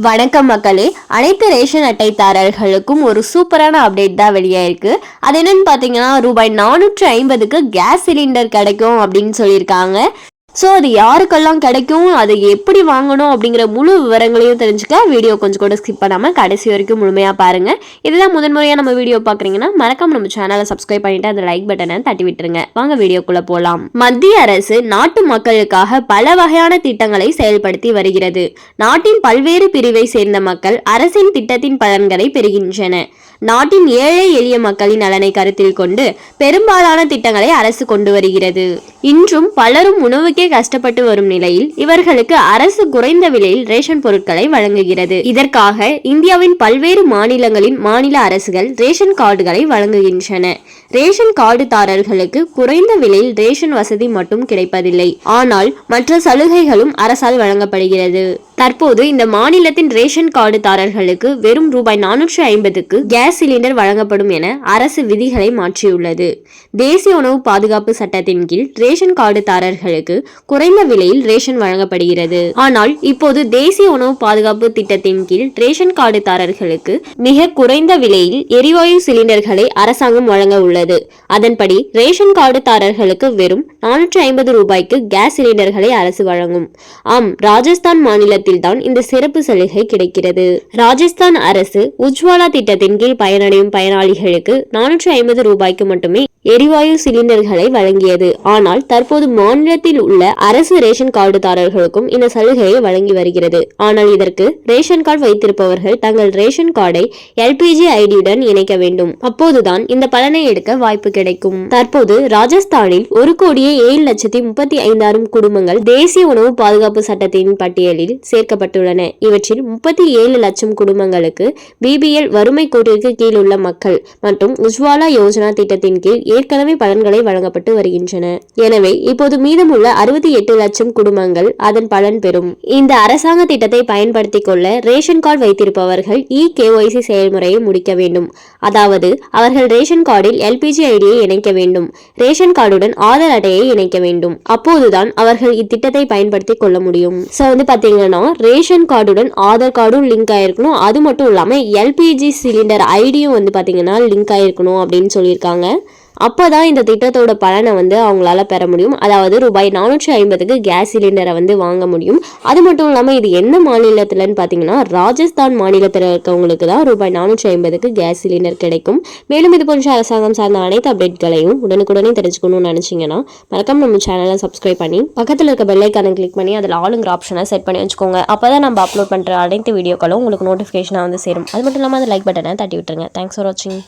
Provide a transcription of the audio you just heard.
வணக்கம் மக்களே, அனைத்து ரேஷன் அட்டைதாரர்களுக்கும் ஒரு சூப்பரான அப்டேட் தான் வெளியாயிருக்கு. அது என்னன்னு பார்த்தீங்கன்னா, ரூபாய் 450க்கு கேஸ் சிலிண்டர் கிடைக்கும் அப்படின்னு சொல்லியிருக்காங்க. ஸோ அது யாருக்கெல்லாம் கிடைக்கும், அதை எப்படி வாங்கணும் அப்படிங்கிற முழு விவரங்களையும் தெரிஞ்சுக்க வீடியோ கொஞ்சம் கூட ஸ்கிப் பண்ணாமல் கடைசி வரைக்கும் முழுமையாக பாருங்கள். இதுதான் முதன்முறையாக நம்ம வீடியோ பார்க்குறீங்கன்னா மறக்காம நம்ம சேனலை சப்ஸ்கிரைப் பண்ணிட்டு அந்த லைக் பட்டனை தட்டி விட்டுருங்க. வாங்க வீடியோக்குள்ளே போகலாம். மத்திய அரசு நாட்டு மக்களுக்காக பல வகையான திட்டங்களை செயல்படுத்தி வருகிறது. நாட்டின் பல்வேறு பிரிவை சேர்ந்த மக்கள் அரசின் திட்டத்தின் பலன்களை பெறுகின்றன. நாட்டின் ஏழை எளிய மக்களின் நலனை கருத்தில் கொண்டு பெரும்பாலான திட்டங்களை அரசு கொண்டு வருகிறது. இன்றும் பலரும் உணவுக்கே கஷ்டப்பட்டு வரும் நிலையில் இவர்களுக்கு அரசு குறைந்த விலையில் ரேஷன் பொருட்களை வழங்குகிறது. இதற்காக இந்தியாவின் பல்வேறு மாநிலங்களின் மாநில அரசுகள் ரேஷன் கார்டுகளை வழங்குகின்றன. ரேஷன் கார்டுதாரர்களுக்கு குறைந்த விலையில் ரேஷன் வசதி மட்டும் கிடைப்பதில்லை, ஆனால் மற்ற சலுகைகளும் அரசால் வழங்கப்படுகிறது. தற்போது இந்த மாநிலத்தின் ரேஷன் கார்டுதாரர்களுக்கு வெறும் ரூபாய் 450க்கு கேஸ் சிலிண்டர் வழங்கப்படும் என அரசு விதிகளை மாற்றியுள்ளது. தேசிய உணவு பாதுகாப்பு சட்டத்தின் கீழ் ரேஷன் கார்டுதாரர்களுக்கு குறைந்த விலையில் ரேஷன் வழங்கப்படுகிறது. ஆனால் இப்போது தேசிய உணவு பாதுகாப்பு திட்டத்தின் கீழ் ரேஷன் கார்டுதாரர்களுக்கு மிக குறைந்த விலையில் எரிவாயு சிலிண்டர்களை அரசாங்கம் வழங்க உள்ளது. அதன்படி ரேஷன் கார்டுதாரர்களுக்கு வெறும் 450 ரூபாய்க்கு கேஸ் சிலிண்டர்களை அரசு வழங்கும். ஆம், ராஜஸ்தான் மாநிலத்தில் தான் இந்த சிறப்பு சலுகை கிடைக்கிறது. ராஜஸ்தான் அரசு உஜ்வாலா திட்டத்தின் கீழ் பயனடையும் பயனாளிகளுக்கு 450 ரூபாய்க்கு மட்டுமே எரிவாயு சிலிண்டர்களை வழங்கியது. ஆனால் தற்போது மாநிலத்தில் உள்ள அரசு ரேஷன் கார்டுதாரர்களுக்கும் இந்த சலுகையை வழங்கி வருகிறது. ஆனால் இதற்கு ரேஷன் கார்டு வைத்திருப்பவர்கள் தங்கள் ரேஷன் கார்டை LPG ஐடியுடன் இணைக்க வேண்டும். அப்போதுதான் இந்த பலனை எடுக்க வாய்ப்பு கிடைக்கும். தற்போது ராஜஸ்தானில் 1,07,35,000 குடும்பங்கள் தேசிய உணவு பாதுகாப்பு சட்டத்தின் பட்டியலில் சேர்க்கப்பட்டுள்ளன. இவற்றில் 37 லட்சம் குடும்பங்களுக்கு BPL வறுமை கோட்டிற்கு கீழ் உள்ள மக்கள் மற்றும் உஜ்வாலா யோஜனா திட்டத்தின் கீழ் ஏற்கனவே பலன்களை வழங்கப்பட்டு வருகின்றன. எனவே இப்போது மீதமுள்ள 68 லட்சம் குடும்பங்கள் அதன் பலன் பெறும். இந்த அரசாங்க திட்டத்தை பயன்படுத்திக் கொள்ள ரேஷன் கார்டு வைத்திருப்பவர்கள் EKYC செயல்முறையை முடிக்க வேண்டும். அதாவது அவர்கள் ரேஷன் கார்டில் LPG ஐடியை இணைக்க வேண்டும். ரேஷன் கார்டுடன் ஆதார் அட்டையை இணைக்க வேண்டும். அப்போதுதான் அவர்கள் இத்திட்டத்தை பயன்படுத்தி கொள்ள முடியும். ஸோ பாத்தீங்கன்னா ரேஷன் கார்டுடன் ஆதார் கார்டும் லிங்க் ஆயிருக்கணும். அது மட்டும் இல்லாம LPG சிலிண்டர் ஐடியும் பாத்தீங்கன்னா லிங்க் ஆயிருக்கணும் அப்படின்னு சொல்லியிருக்காங்க. அப்போதான் இந்த திட்டத்தோட பலனை அவங்களால பெற முடியும். அதாவது ரூபாய் 450க்கு கேஸ் சிலிண்டரை வாங்க முடியும். அது மட்டும் இல்லாமல் இது எந்த மாநிலத்தில்னு பார்த்தீங்கன்னா ராஜஸ்தான் மாநிலத்தில் இருக்கவங்களுக்கு தான் ரூபாய் 450க்கு கேஸ் சிலிண்டர் கிடைக்கும். மேலும் இது போன்ற அரசாங்கம் சார்ந்த அனைத்து அப்டேட்களையும் உடனுக்குடனே தெரிஞ்சுக்கணும்னு நினைச்சீங்கன்னா மறக்காம நம்ம சேனலை சப்ஸ்கிரைப் பண்ணி பக்கத்தில் இருக்க பெல் ஐக்கானை கிளிக் பண்ணி அதில் ஆளுங்கிற ஆப்ஷனை செட் பண்ணி வச்சுக்கோங்க. அப்போதான் நம்ம அப்லோட் பண்ணுற அனைத்து வீடியோக்களும் உங்களுக்கு நோட்டிஃபிகேஷனாக சேரும். அது மட்டும் இல்லாமல் அந்த லைக் பட்டனை தட்டி விட்டுருங்க. தேங்க்ஸ் ஃபார் வாட்சிங்.